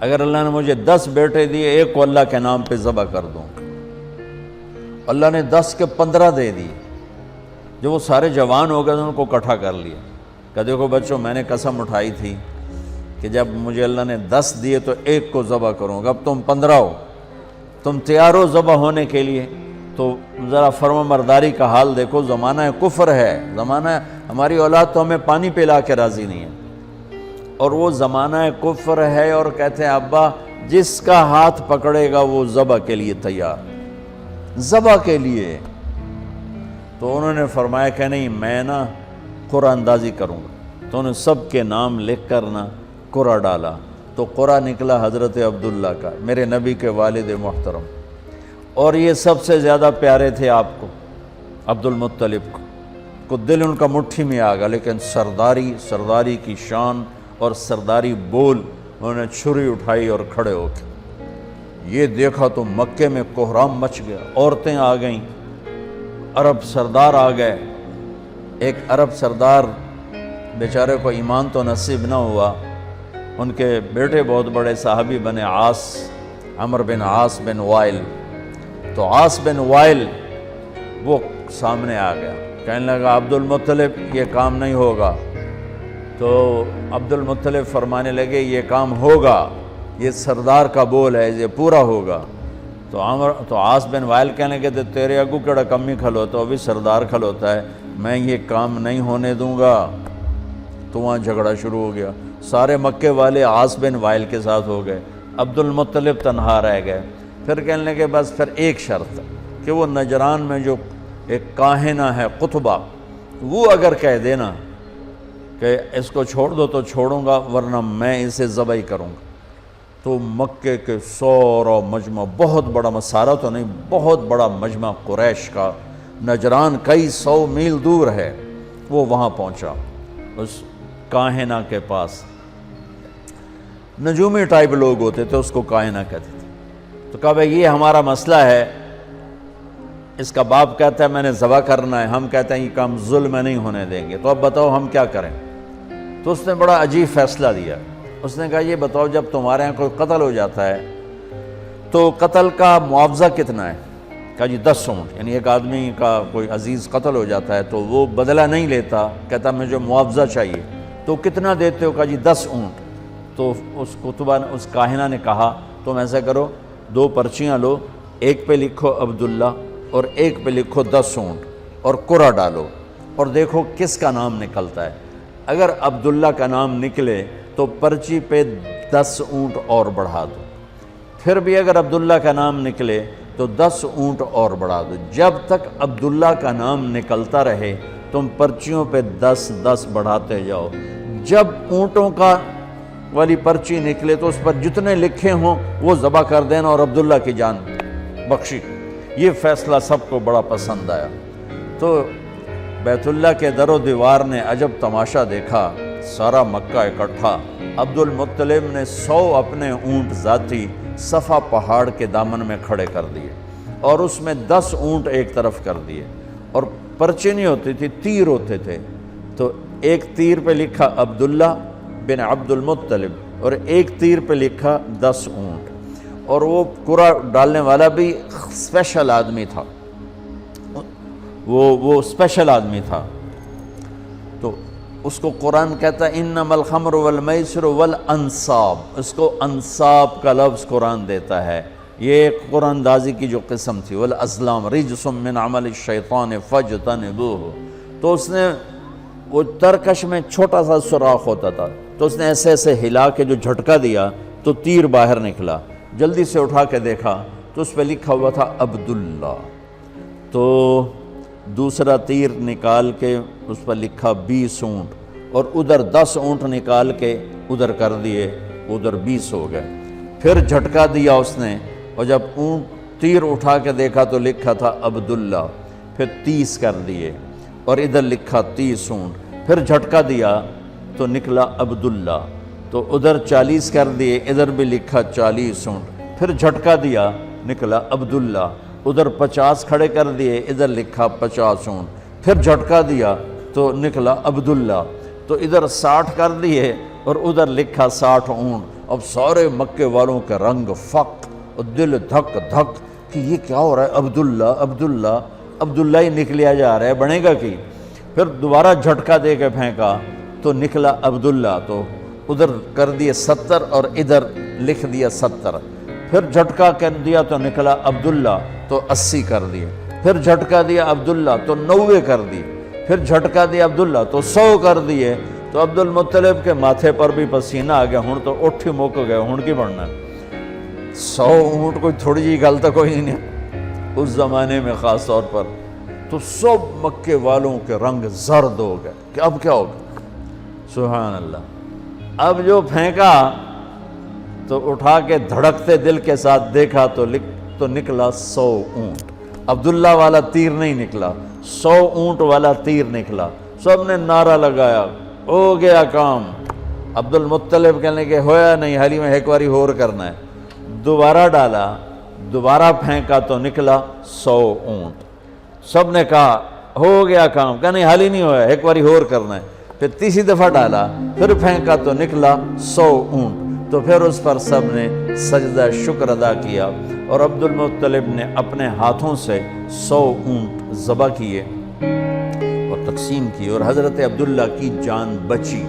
اگر اللہ نے مجھے 10 بیٹے دیے، ایک کو اللہ کے نام پہ ذبح کر دوں۔ اللہ نے 10 کے 15 دے دیے۔ جب وہ سارے جوان ہو گئے تو ان کو اکٹھا کر لیا کہ دیکھو بچوں، میں نے قسم اٹھائی تھی کہ جب مجھے اللہ نے 10 دیے تو ایک کو ذبح کروں گا، اب تم 15 ہو، تم تیار ہو ذبح ہونے کے لیے؟ تو ذرا فرما مرداری کا حال دیکھو، زمانہ کفر ہے، زمانہ ہماری اولاد تو ہمیں پانی پلا کے راضی نہیں ہے، اور وہ زمانہ کفر ہے، اور کہتے ہیں ابا جس کا ہاتھ پکڑے گا وہ ذبح کے لیے تیار، ذبح کے لیے۔ تو انہوں نے فرمایا کہ نہیں، میں نا قرآن اندازی کروں گا، تو انہوں نے سب کے نام لکھ کر نا قرآن ڈالا، تو قرآن نکلا حضرت عبداللہ کا، میرے نبی کے والد محترم، اور یہ سب سے زیادہ پیارے تھے آپ کو، عبد المطلب کو دل ان کا مٹھی میں آ گیا، لیکن سرداری کی شان اور سرداری بول، انہوں نے چھری اٹھائی اور کھڑے ہو کے یہ دیکھا تو مکے میں کوہرام مچ گیا، عورتیں آ گئیں، عرب سردار آ گئے۔ ایک عرب سردار بیچارے کو ایمان تو نصیب نہ ہوا، ان کے بیٹے بہت بڑے صحابی بنے، عمر بن عاص بن وائل۔ تو عاص بن وائل وہ سامنے آ گیا، کہنے لگا عبد المطلب یہ کام نہیں ہوگا۔ تو عبد المطلب فرمانے لگے یہ کام ہوگا، یہ سردار کا بول ہے، یہ پورا ہوگا۔ تو عاص بن وائل کہنے لگے تیرے اگو کیڑا کمی کھلوتا، وہ بھی سردار کھلوتا ہے، میں یہ کام نہیں ہونے دوں گا۔ تو وہاں جھگڑا شروع ہو گیا، سارے مکے والے عاص بن وائل کے ساتھ ہو گئے، عبد المطلب تنہا رہ گئے۔ پھر کہنے لگے بس پھر ایک شرط کہ وہ نجران میں جو ایک کاہنہ ہے قطبہ، وہ اگر کہہ دینا کہ اس کو چھوڑ دو تو چھوڑوں گا، ورنہ میں اسے ذبح کروں گا۔ تو مکے کے سورا مجمع، بہت بڑا مسارہ تو نہیں، بہت بڑا مجمع قریش کا، نجران کئی 100 میل دور ہے، وہ وہاں پہنچا اس کاہنہ کے پاس۔ نجومی ٹائپ لوگ ہوتے تھے، اس کو کاہنہ کہتے تھے۔ تو کہا بھائی یہ ہمارا مسئلہ ہے، اس کا باپ کہتا ہے میں نے ذبح کرنا ہے، ہم کہتے ہیں یہ کام ظلم نہیں ہونے دیں گے، تو اب بتاؤ ہم کیا کریں؟ تو اس نے بڑا عجیب فیصلہ دیا، اس نے کہا یہ بتاؤ جب تمہارے یہاں کوئی قتل ہو جاتا ہے تو قتل کا معاوضہ کتنا ہے؟ کہا جی 10 اونٹ، یعنی ایک آدمی کا کوئی عزیز قتل ہو جاتا ہے تو وہ بدلہ نہیں لیتا، کہتا مجھے معاوضہ چاہیے، تو کتنا دیتے ہو؟ کہا جی 10 اونٹ۔ تو اس کتبہ نے، اس کاہنہ نے کہا تم ایسا کرو 2 پرچیاں لو، ایک پہ لکھو عبداللہ اور ایک پہ لکھو 10 اونٹ، اور قرعہ ڈالو اور دیکھو کس کا نام نکلتا ہے۔ اگر عبداللہ کا نام نکلے تو پرچی پہ 10 اونٹ اور بڑھا دو، پھر بھی اگر عبداللہ کا نام نکلے تو 10 اونٹ اور بڑھا دو، جب تک عبداللہ کا نام نکلتا رہے تم پرچیوں پہ 10 بڑھاتے جاؤ۔ جب اونٹوں کا والی پرچی نکلے تو اس پر جتنے لکھے ہوں وہ ذبح کر دینا اور عبداللہ کی جان بخشی۔ یہ فیصلہ سب کو بڑا پسند آیا۔ تو بیت اللہ کے در و دیوار نے عجب تماشا دیکھا، سارا مکہ اکٹھا، عبد المطلب نے 100 اپنے اونٹ ذاتی صفا پہاڑ کے دامن میں کھڑے کر دیے، اور اس میں 10 اونٹ ایک طرف کر دیے، اور پرچے نہیں ہوتی تھی، تیر ہوتے تھے، تو ایک تیر پہ لکھا عبداللہ بن عبد المطلب اور ایک تیر پہ لکھا 10 اونٹ۔ اور وہ قرعہ ڈالنے والا بھی اسپیشل آدمی تھا، وہ اسپیشل آدمی تھا، تو اس کو قرآن کہتا ہے انما الخمر والمیسر والانصاب، اس کو انصاب کا لفظ قرآن دیتا ہے۔ یہ قرآن اندازی کی جو قسم تھی، والازلام رجس من عمل الشیطان فاجتنبوہ، تو اس نے وہ ترکش میں چھوٹا سا سوراخ ہوتا تھا، تو اس نے ایسے ایسے ہلا کے جو جھٹکا دیا تو تیر باہر نکلا، جلدی سے اٹھا کے دیکھا تو اس پہ لکھا ہوا تھا عبداللہ، تو دوسرا تیر نکال کے اس پر لکھا 20 اونٹ، اور ادھر 10 اونٹ نکال کے ادھر کر دیے، ادھر 20 ہو گئے۔ پھر جھٹکا دیا اس نے، اور جب اونٹ تیر اٹھا کے دیکھا تو لکھا تھا عبداللہ، پھر 30 کر دیے، اور ادھر لکھا 30 اونٹ، پھر جھٹکا دیا تو نکلا عبداللہ، تو ادھر 40 کر دیے، ادھر بھی لکھا 40 اونٹ، پھر جھٹکا دیا نکلا عبداللہ، ادھر 50 کھڑے کر دیے، ادھر لکھا 50 اونٹ، پھر جھٹکا دیا تو نکلا عبداللہ، تو ادھر 60 کر دیے اور ادھر لکھا 60 اونٹ، اب سارے مکے والوں کے رنگ فق اور دل دھک دھک کہ یہ کیا ہو رہا ہے، عبداللہ عبداللہ عبداللہ ہی نکلیا جا رہا ہے، بنے گا کہ پھر دوبارہ جھٹکا دے کے پھینکا تو نکلا عبداللہ، تو ادھر کر دیے 70 اور ادھر لکھ دیا 70، پھر جھٹکا کر دیا تو نکلا عبداللہ تو 80 کر دیے، پھر جھٹکا دیا عبداللہ تو 90 کر دیے، پھر جھٹکا دیا عبداللہ تو 100 کر دیے، تو عبد المطلب کے ماتھے پر بھی پسینہ آ گیا، ہن تو اٹھ ہی مک گئے، ہن کی بڑھنا ہے، 100 اونٹ کوئی تھوڑی جی گل تو کوئی نہیں اس زمانے میں خاص طور پر۔ تو سب مکے والوں کے رنگ زرد ہو گئے کہ اب کیا ہوگا، سبحان اللہ۔ اب جو پھینکا تو اٹھا کے دھڑکتے دل کے ساتھ دیکھا تو نکلا 100 اونٹ، عبداللہ والا تیر نہیں نکلا، 100 اونٹ والا تیر نکلا۔ سب نے نعرہ لگایا، ہو گیا کام۔ عبد المطلب کہنے کہ ہویا نہیں، حالی میں ایک باری اور کرنا ہے، دوبارہ ڈالا، دوبارہ پھینکا تو نکلا 100 اونٹ۔ سب نے کہا ہو گیا کام، کہا نہیں حالی نہیں ہوا، ایک باری اور کرنا ہے۔ پھر تیسری دفعہ ڈالا، پھر پھینکا تو نکلا 100 اونٹ۔ تو پھر اس پر سب نے سجدہ شکر ادا کیا، اور عبد المطلب نے اپنے ہاتھوں سے 100 اونٹ ذبح کیے اور تقسیم کیے، اور حضرت عبداللہ کی جان بچی۔